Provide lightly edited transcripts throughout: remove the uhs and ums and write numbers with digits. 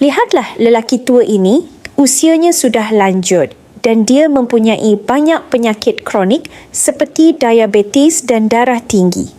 Lihatlah lelaki tua ini, usianya sudah lanjut dan dia mempunyai banyak penyakit kronik seperti diabetes dan darah tinggi.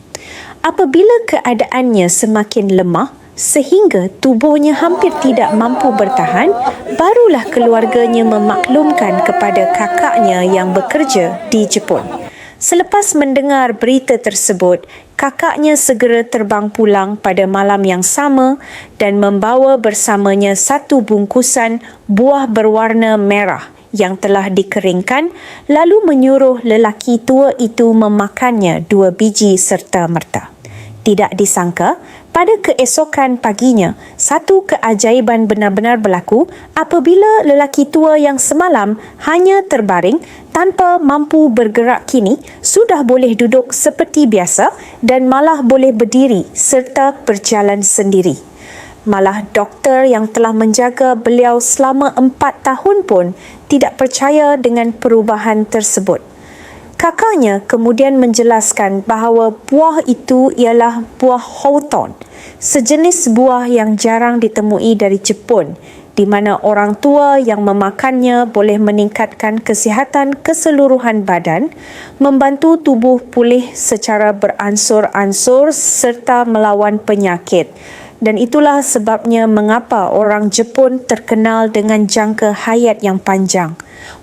Apabila keadaannya semakin lemah sehingga tubuhnya hampir tidak mampu bertahan, barulah keluarganya memaklumkan kepada kakaknya yang bekerja di Jepun. Selepas mendengar berita tersebut, kakaknya segera terbang pulang pada malam yang sama dan membawa bersamanya satu bungkusan buah berwarna merah yang telah dikeringkan, lalu menyuruh lelaki tua itu memakannya 2 biji serta-merta. Tidak disangka, pada keesokan paginya, satu keajaiban benar-benar berlaku apabila lelaki tua yang semalam hanya terbaring tanpa mampu bergerak kini sudah boleh duduk seperti biasa dan malah boleh berdiri serta berjalan sendiri. Malah doktor yang telah menjaga beliau selama 4 tahun pun tidak percaya dengan perubahan tersebut. Kakaknya kemudian menjelaskan bahawa buah itu ialah buah Hawthorn, sejenis buah yang jarang ditemui dari Jepun, di mana orang tua yang memakannya boleh meningkatkan kesihatan keseluruhan badan, membantu tubuh pulih secara beransur-ansur serta melawan penyakit. Dan itulah sebabnya mengapa orang Jepun terkenal dengan jangka hayat yang panjang.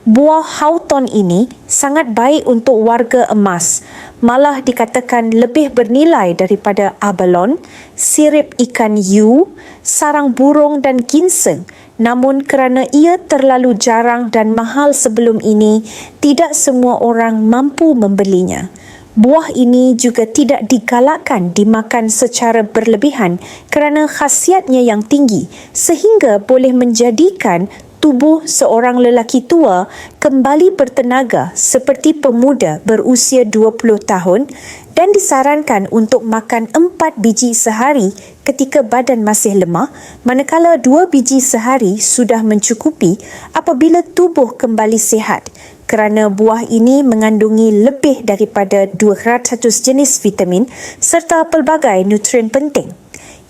Buah Hawthorn ini sangat baik untuk warga emas, malah dikatakan lebih bernilai daripada abalone, sirip ikan hiu, sarang burung dan ginseng. Namun kerana ia terlalu jarang dan mahal sebelum ini, tidak semua orang mampu membelinya. Buah ini juga tidak digalakkan dimakan secara berlebihan kerana khasiatnya yang tinggi sehingga boleh menjadikan tubuh seorang lelaki tua kembali bertenaga seperti pemuda berusia 20 tahun dan disarankan untuk makan 4 biji sehari ketika badan masih lemah, manakala 2 biji sehari sudah mencukupi apabila tubuh kembali sihat. Kerana buah ini mengandungi lebih daripada 200 jenis vitamin serta pelbagai nutrien penting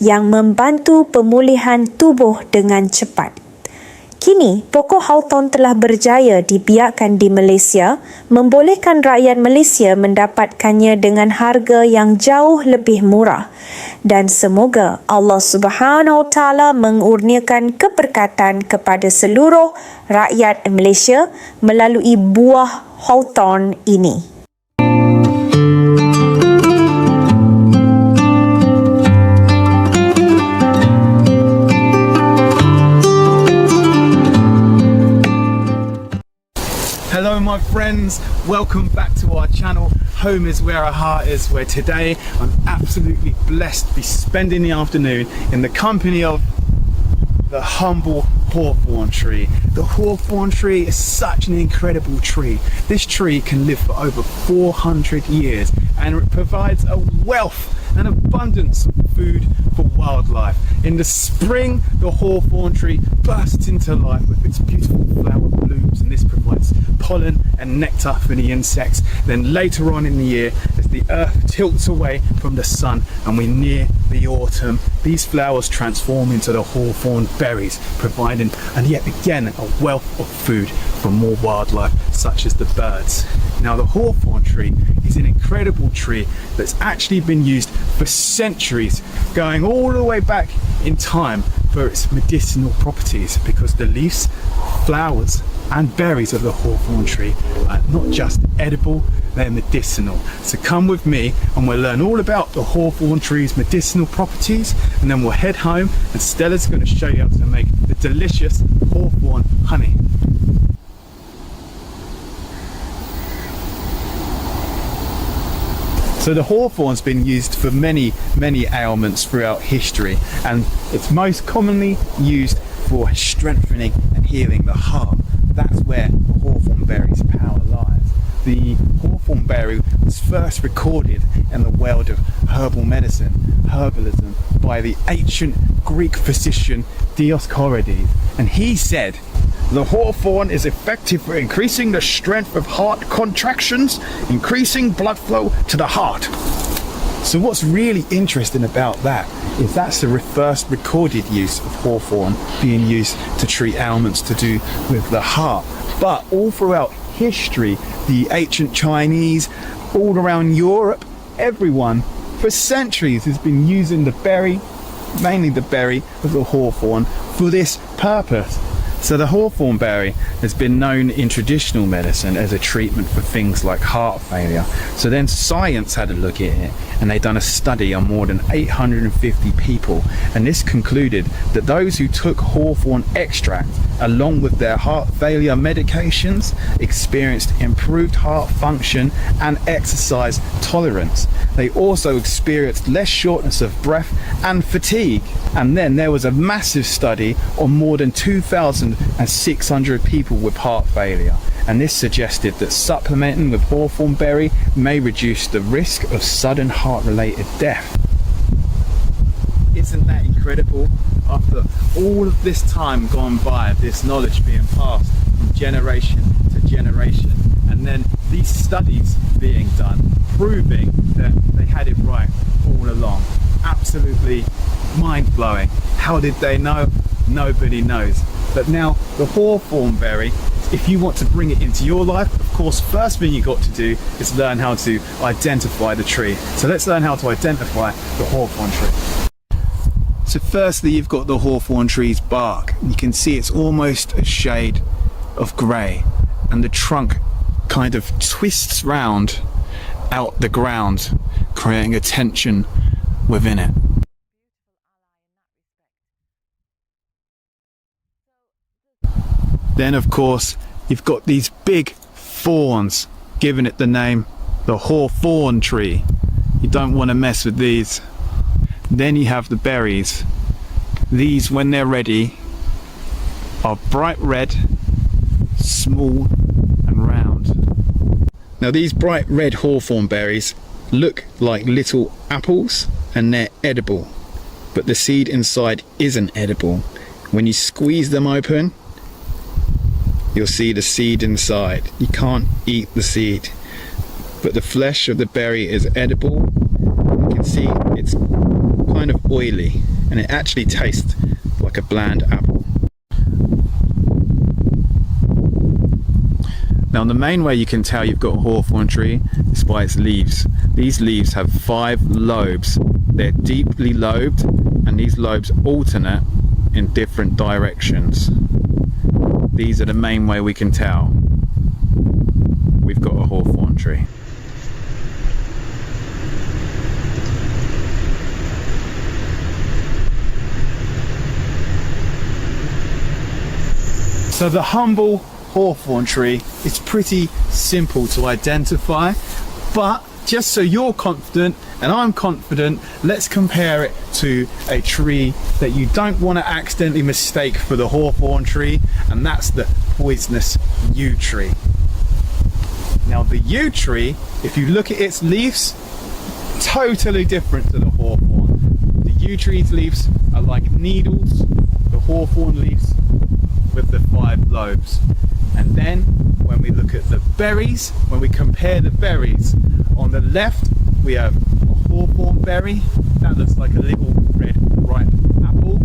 yang membantu pemulihan tubuh dengan cepat. Kini, pokok Hawthorn telah berjaya dibiakkan di Malaysia, membolehkan rakyat Malaysia mendapatkannya dengan harga yang jauh lebih murah. Dan semoga Allah Subhanahu Wa Taala mengurniakan keberkatan kepada seluruh rakyat Malaysia melalui buah Hawthorn ini. Hello my friends, welcome back to our channel. Home is where our heart is, where today I'm absolutely blessed to be spending the afternoon in the company of the humble hawthorn tree. The hawthorn tree is such an incredible tree. This tree can live for over 400 years and it provides a wealth and abundance of food for wildlife. In the spring, the hawthorn tree bursts into life with its beautiful flower blooms, and this provides pollen and nectar for the insects. Then later on in the year, as the earth tilts away from the sun and we near the autumn, these flowers transform into the hawthorn berries, providing and yet again a wealth of food for more wildlife such as the birds. Now the hawthorn tree is an incredible tree that's actually been used for centuries, going all the way back in time for its medicinal properties, because the leaves, flowers and berries of the hawthorn tree are not just edible, they're medicinal. So come with me and we'll learn all about the hawthorn tree's medicinal properties, and then we'll head home and Stella's going to show you how to make the delicious hawthorn honey. So the hawthorn's been used for many ailments throughout history, and it's most commonly used for strengthening and healing the heart. That's where the hawthornberry's power lies. The hawthornberry was first recorded in the world of herbal medicine, herbalism, by the ancient Greek physician Dioscorides, and he said, "The hawthorn is effective for increasing the strength of heart contractions, increasing blood flow to the heart." So what's really interesting about that is that's the first recorded use of hawthorn being used to treat ailments to do with the heart. But all throughout history, the ancient Chinese, all around Europe, everyone for centuries has been using the berry, mainly the berry of the hawthorn, for this purpose. So the hawthornberry has been known in traditional medicine as a treatment for things like heart failure. So then science had a look at it, and they done a study on more than 850 people, and this concluded that those who took hawthorn extract along with their heart failure medications experienced improved heart function and exercise tolerance. They also experienced less shortness of breath and fatigue. And then there was a massive study on more than 2,600 people with heart failure, and this suggested that supplementing with hawthornberry may reduce the risk of sudden heart-related death. Isn't that incredible? After all of this time gone by, this knowledge being passed from generation to generation, and then these studies being done proving that they had it right all along. Absolutely mind-blowing. How did they know? Nobody knows. But now the hawthornberry, if you want to bring it into your life, of course, first thing you got to do is learn how to identify the tree. So let's learn how to identify the hawthorn tree. So firstly, you've got the hawthorn tree's bark. You can see it's almost a shade of grey, and the trunk kind of twists round out the ground, creating a tension within it. Then of course you've got these big thorns, giving it the name the hawthorn tree. You don't want to mess with these. Then you have the berries. These, when they're ready, are bright red, small and round. Now these bright red hawthorn berries look like little apples and they're edible, but the seed inside isn't edible. When you squeeze them open, you'll see the seed inside. You can't eat the seed, but the flesh of the berry is edible. You can see it's kind of oily, and it actually tastes like a bland apple. Now the main way you can tell you've got a hawthorn tree is by its leaves. These leaves have 5 lobes. They're deeply lobed, and these lobes alternate in different directions. These are the main way we can tell we've got a hawthorn tree. So the humble hawthorn tree is pretty simple to identify, but just so you're confident and I'm confident, let's compare it to a tree that you don't want to accidentally mistake for the hawthorn tree, and that's the poisonous yew tree. Now the yew tree, if you look at its leaves, totally different to the hawthorn. The yew tree's leaves are like needles, the hawthorn leaves with the 5 lobes. And then when we look at the berries, when we compare the berries, on the left we have a hawthorn berry that looks like a little red ripe apple,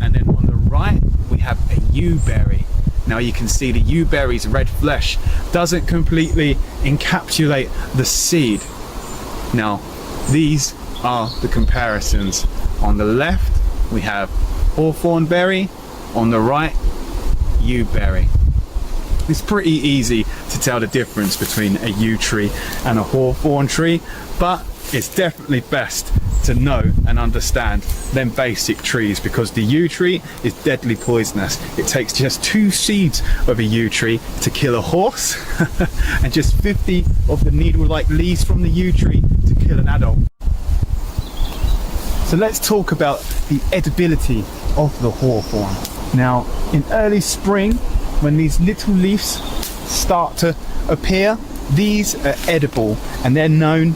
and then on the right we have a yew berry. Now you can see the yew berry's red flesh doesn't completely encapsulate the seed. Now these are the comparisons. On the left we have hawthorn berry, on the right yew berry. It's pretty easy to tell the difference between a yew tree and a hawthorn tree, but it's definitely best to know and understand them basic trees, because the yew tree is deadly poisonous. It takes just 2 seeds of a yew tree to kill a horse and just 50 of the needle-like leaves from the yew tree to kill an adult. So let's talk about the edibility of the hawthorn. Now in early spring, when these little leaves start to appear, these are edible, and they're known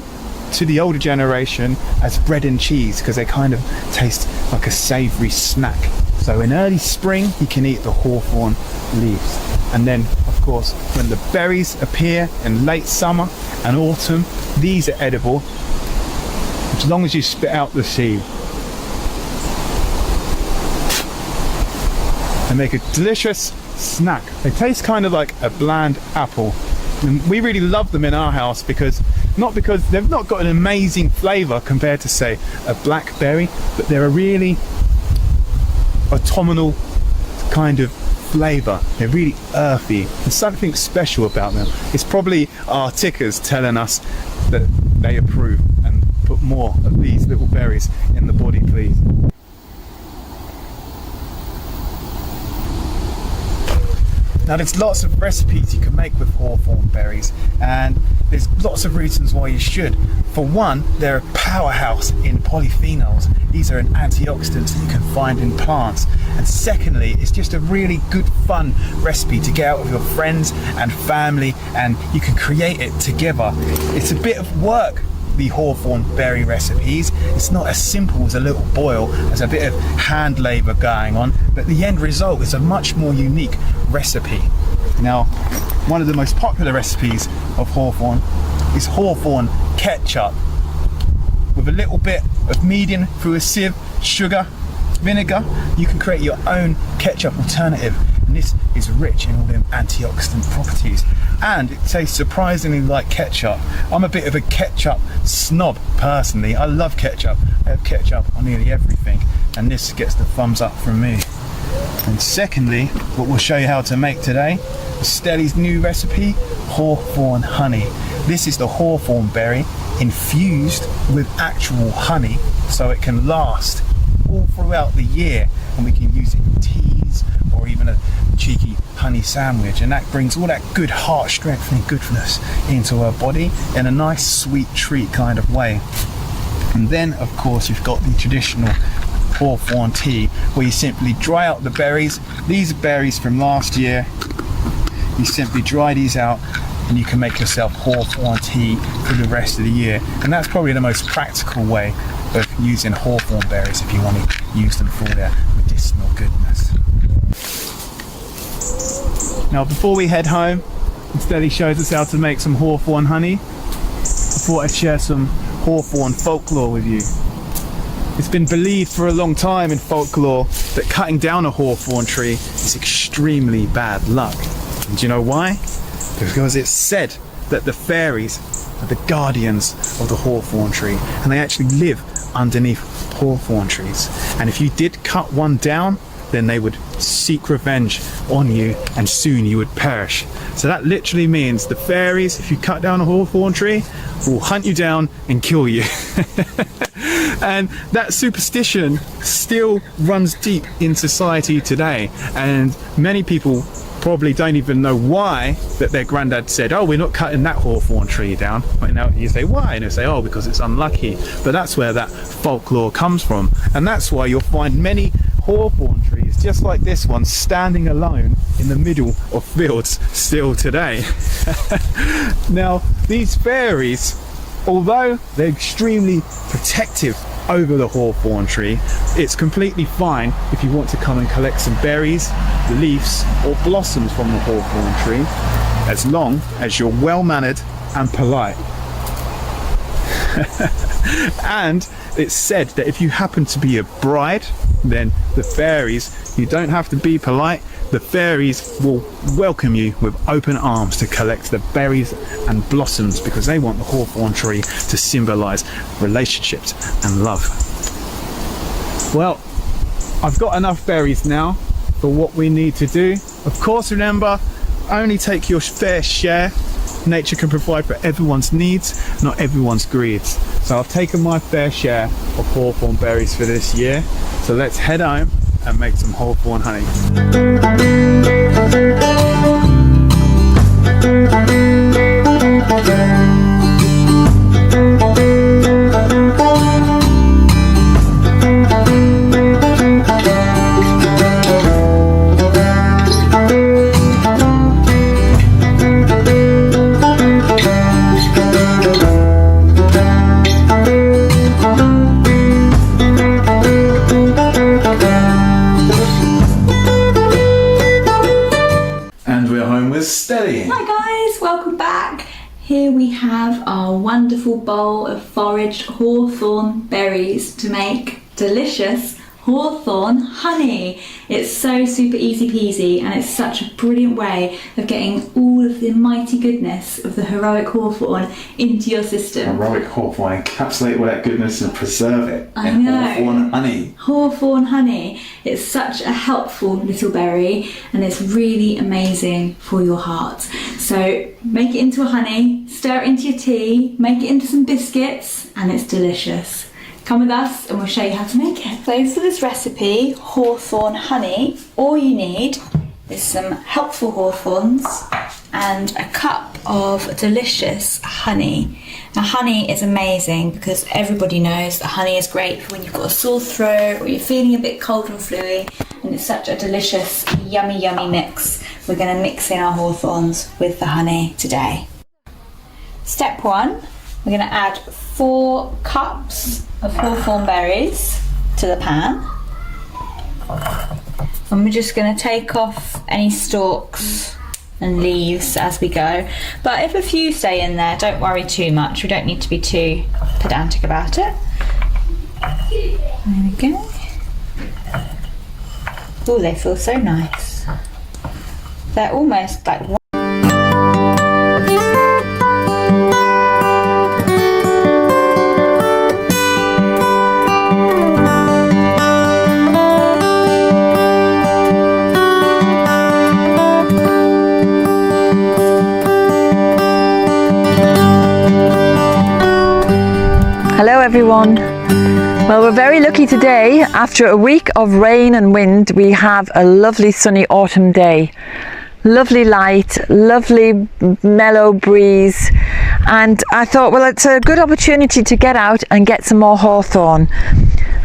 to the older generation as bread and cheese because they kind of taste like a savoury snack. So in early spring you can eat the hawthorn leaves, and then of course when the berries appear in late summer and autumn, these are edible as long as you spit out the seed. They make a delicious snack. They taste kind of like a bland apple. And we really love them in our house because they've not got an amazing flavour compared to, say, a blackberry, but they're a really autumnal kind of flavour. They're really earthy. There's something special about them. It's probably our tickers telling us that they approve and put more of these little berries in the body, please. Now there's lots of recipes you can make with hawthorn berries, and there's lots of reasons why you should. For one, they're a powerhouse in polyphenols. These are an antioxidants that you can find in plants. And secondly, it's just a really good fun recipe to get out with your friends and family, and you can create it together. It's a bit of work, the hawthorn berry recipes. It's not as simple as a little boil. There's a bit of hand labour going on, but the end result is a much more unique recipe. Now, one of the most popular recipes of hawthorn is hawthorn ketchup. With a little bit of medium through a sieve, sugar, vinegar, you can create your own ketchup alternative. And this is rich in all them antioxidant properties. And it tastes surprisingly like ketchup. I'm a bit of a ketchup snob personally. I love ketchup. I have ketchup on nearly everything. And this gets the thumbs up from me. And secondly, what we'll show you how to make today is Stelly's new recipe, hawthorn honey. This is the hawthorn berry infused with actual honey, so it can last all throughout the year, and we can use it in teas or even a cheeky honey sandwich, and that brings all that good heart strength and goodness into our body in a nice sweet treat kind of way. And then of course you've got the traditional hawthorn tea, where you simply dry out the berries. These are berries from last year. You simply dry these out and you can make yourself hawthorn tea for the rest of the year. And that's probably the most practical way of using hawthorn berries if you want to use them for their medicinal goodness. Now before we head home, Stelly shows us how to make some hawthorn honey. I thought I'd share some hawthorn folklore with you. It's been believed for a long time in folklore that cutting down a hawthorn tree is extremely bad luck. And do you know why? Because it's said that the fairies are the guardians of the hawthorn tree, and they actually live underneath hawthorn trees. And if you did cut one down, then they would seek revenge on you and soon you would perish. So that literally means the fairies, if you cut down a hawthorn tree, will hunt you down and kill you. And that superstition still runs deep in society today, and many people probably don't even know why that their granddad said, oh, we're not cutting that hawthorn tree down. But now you say, why? And they say, oh, because it's unlucky. But that's where that folklore comes from, and that's why you'll find many hawthorn trees just like this one standing alone in the middle of fields still today. Now these fairies, although they're extremely protective over the hawthorn tree, it's completely fine if you want to come and collect some berries, leaves or blossoms from the hawthorn tree, as long as you're well mannered and polite. And it's said that if you happen to be a bride, then the fairies, you don't have to be polite, the fairies will welcome you with open arms to collect the berries and blossoms, because they want the hawthorn tree to symbolise relationships and love. Well, I've got enough berries now for what we need to do. Of course, remember, only take your fair share. Nature can provide for everyone's needs, not everyone's greeds. So I've taken my fair share of hawthorn berries for this year. So let's head home and make some hawthorn honey. Hi guys, welcome back. Here we have our wonderful bowl of foraged hawthorn berries to make delicious hawthorn honey. It's so super easy peasy, and it's such a brilliant way of getting all of the mighty goodness of the heroic hawthorn into your system. Heroic hawthorn, encapsulate all that goodness and preserve it I in know. hawthorn honey. Hawthorn honey. It's such a helpful little berry, and it's really amazing for your heart. So make it into a honey, stir it into your tea, make it into some biscuits, and it's delicious. Come with us and we'll show you how to make it. So for this recipe, hawthorn honey, all you need is some helpful hawthorns and a cup of delicious honey. Now honey is amazing because everybody knows that honey is great for when you've got a sore throat or you're feeling a bit cold and fluey, and it's such a delicious, yummy, yummy mix. We're going to mix in our hawthorns with the honey today. Step 1, we're going to add 4 cups of hawthorn berries to the pan, and we're just going to take off any stalks and leaves as we go, but if a few stay in there, don't worry too much. We don't need to be too pedantic about it. There we go. Oh, they feel so nice. They're almost like Hello everyone. Well, we're very lucky today. After a week of rain and wind, we have a lovely sunny autumn day. Lovely light, lovely mellow breeze, and I thought, well, it's a good opportunity to get out and get some more hawthorn.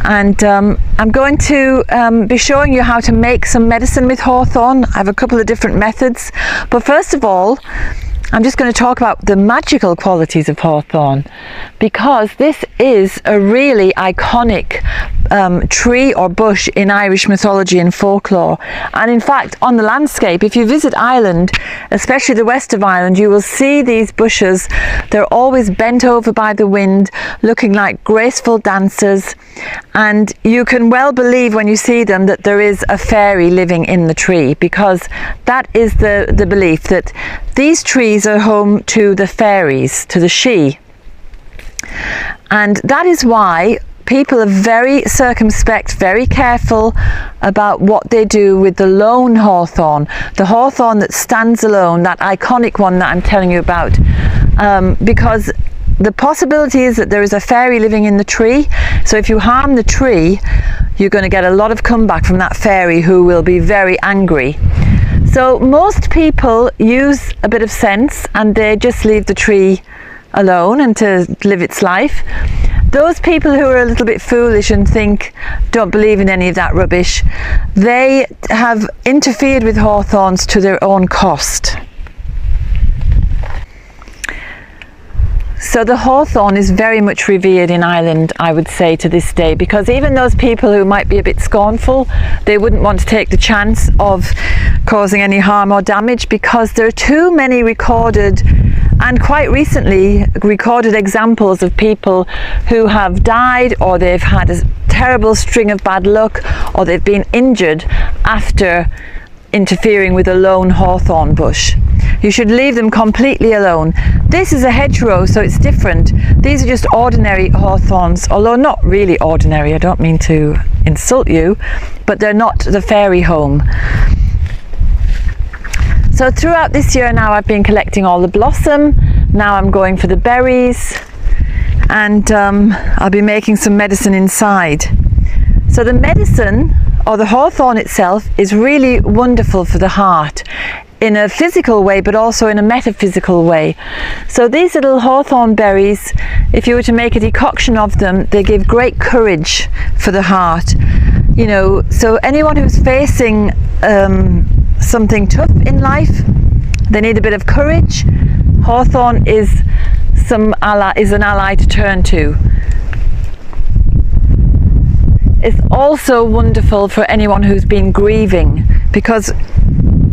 And I'm going to be showing you how to make some medicine with hawthorn. I have a couple of different methods, but first of all, I'm just going to talk about the magical qualities of hawthorn, because this is a really iconic tree or bush in Irish mythology and folklore. And in fact, on the landscape, if you visit Ireland, especially the west of Ireland, you will see these bushes. They're always bent over by the wind, looking like graceful dancers. And you can well believe when you see them that there is a fairy living in the tree, because that is the belief that these trees are home to the fairies, to the Sidhe. And that is why people are very circumspect, very careful about what they do with the lone hawthorn, the hawthorn that stands alone, that iconic one that I'm telling you about, because the possibility is that there is a fairy living in the tree. So if you harm the tree, you're going to get a lot of comeback from that fairy, who will be very angry. So most people use a bit of sense and they just leave the tree alone and to live its life. Those people who are a little bit foolish and don't believe in any of that rubbish, they have interfered with hawthorns to their own cost. So the hawthorn is very much revered in Ireland, I would say, to this day, because even those people who might be a bit scornful, they wouldn't want to take the chance of causing any harm or damage, because there are too many recorded, and quite recently recorded, examples of people who have died, or they've had a terrible string of bad luck, or they've been injured after interfering with a lone hawthorn bush. You should leave them completely alone. This is a hedgerow, so it's different. These are just ordinary hawthorns, although not really ordinary. I don't mean to insult you, but they're not the fairy home. So throughout this year now, I've been collecting all the blossom. Now I'm going for the berries, and I'll be making some medicine inside. So the medicine, or the hawthorn itself, is really wonderful for the heart, in a physical way, but also in a metaphysical way. So these little hawthorn berries, if you were to make a decoction of them, they give great courage for the heart. You know, so anyone who's facing something tough in life, they need a bit of courage. Hawthorn is an ally to turn to. It's also wonderful for anyone who's been grieving, because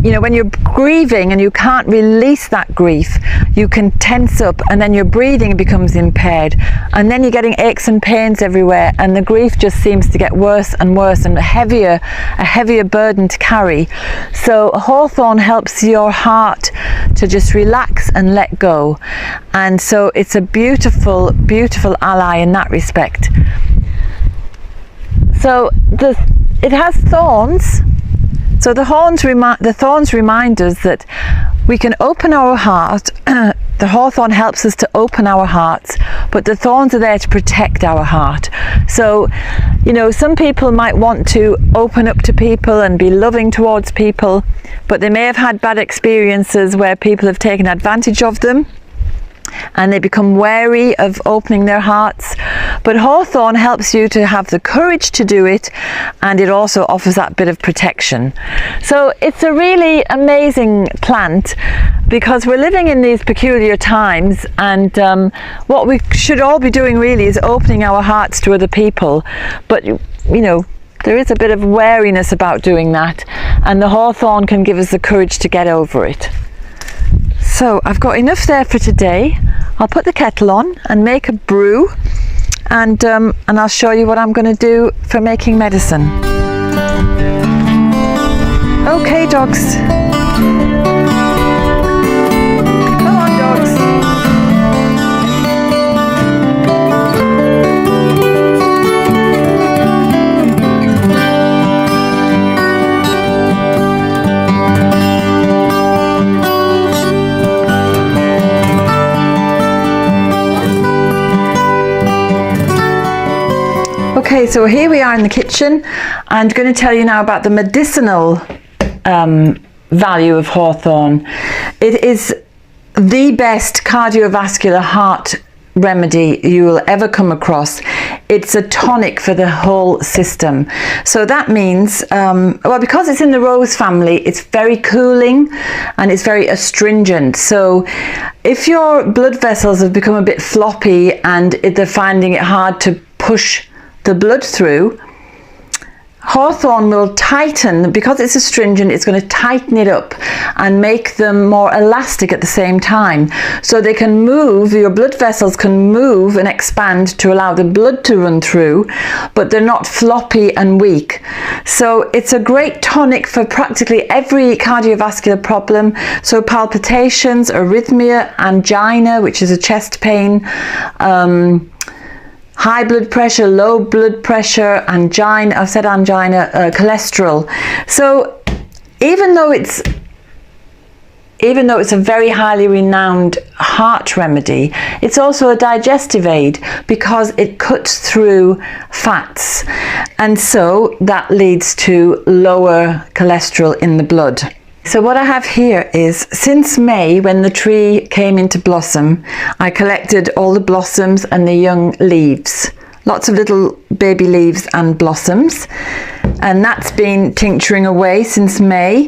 you know, when you're grieving and you can't release that grief, you can tense up, and then your breathing becomes impaired, and then you're getting aches and pains everywhere, and the grief just seems to get worse and worse, and a heavier burden to carry. So Hawthorn helps your heart to just relax and let go, and so it's a beautiful, beautiful ally in that respect. So it has thorns. So the thorns remind us that we can open our heart. The hawthorn helps us to open our hearts, but the thorns are there to protect our heart. So, you know, some people might want to open up to people and be loving towards people, but they may have had bad experiences where people have taken advantage of them, and they become wary of opening their hearts. But Hawthorn helps you to have the courage to do it, and it also offers that bit of protection. So it's a really amazing plant, because we're living in these peculiar times, and what we should all be doing really is opening our hearts to other people. But you know, there is a bit of wariness about doing that, and the Hawthorn can give us the courage to get over it. So I've got enough there for today. I'll put the kettle on and make a brew, and I'll show you what I'm going to do for making medicine. Okay, dogs. Come on, dogs. Okay, so here we are in the kitchen. I'm going to tell you now about the medicinal value of hawthorn. It is the best cardiovascular heart remedy you will ever come across. It's a tonic for the whole system. So that means, well, because it's in the rose family, it's very cooling and it's very astringent. So if your blood vessels have become a bit floppy and they're finding it hard to push the blood through, hawthorn will tighten. Because it's astringent, it's going to tighten it up and make them more elastic at the same time, so they can move, your blood vessels can move and expand to allow the blood to run through, but they're not floppy and weak. So it's a great tonic for practically every cardiovascular problem. So palpitations, arrhythmia, angina, which is a chest pain, high blood pressure, low blood pressure, angina, I've said angina, cholesterol. So even though it's a very highly renowned heart remedy, it's also a digestive aid because it cuts through fats, and so that leads to lower cholesterol in the blood. So what I have here is, since May, when the tree came into blossom, I collected all the blossoms and the young leaves, lots of little baby leaves and blossoms, and that's been tincturing away since May.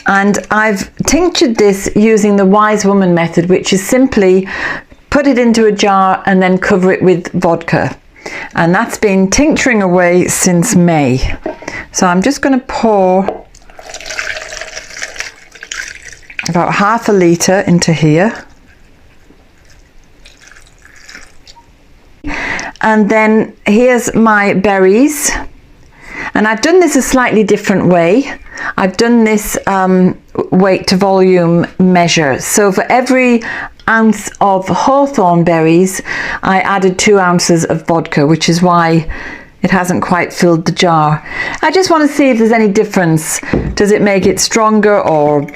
And I've tinctured this using the Wise Woman method, which is simply put it into a jar and then cover it with vodka, and that's been tincturing away since May. So I'm just going to pour about half a litre into here, and then here's my berries, and I've done this a slightly different way. I've done this weight to volume measure. So for every ounce of hawthorn berries, I added 2 ounces of vodka, which is why it hasn't quite filled the jar. I just want to see if there's any difference. Does it make it stronger, or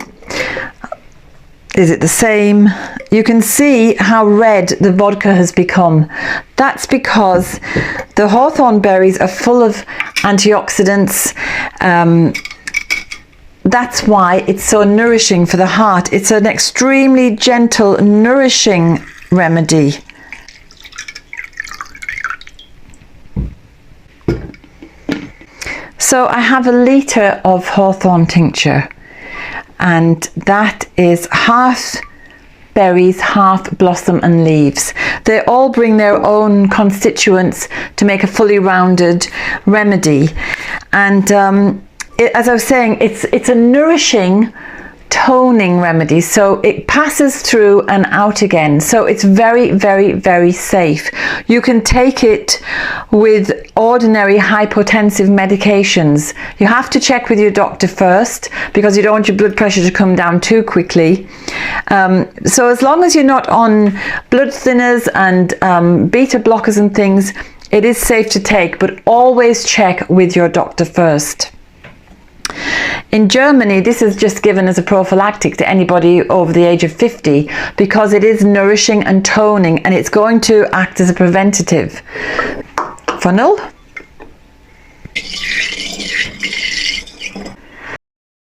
is it the same? You can see how red the vodka has become. That's because the hawthorn berries are full of antioxidants. That's why it's so nourishing for the heart. It's an extremely gentle, nourishing remedy. So I have a litre of hawthorn tincture, and that is half berries, half blossom and leaves. They all bring their own constituents to make a fully rounded remedy. And as I was saying, it's a nourishing toning remedy, so it passes through and out again, so it's very, very, very safe. You can take it with ordinary hypotensive medications. You have to check with your doctor first because you don't want your blood pressure to come down too quickly. So as long as you're not on blood thinners and beta blockers and things, it is safe to take, but always check with your doctor first. In Germany, this is just given as a prophylactic to anybody over the age of 50 because it is nourishing and toning, and it's going to act as a preventative. Funnel.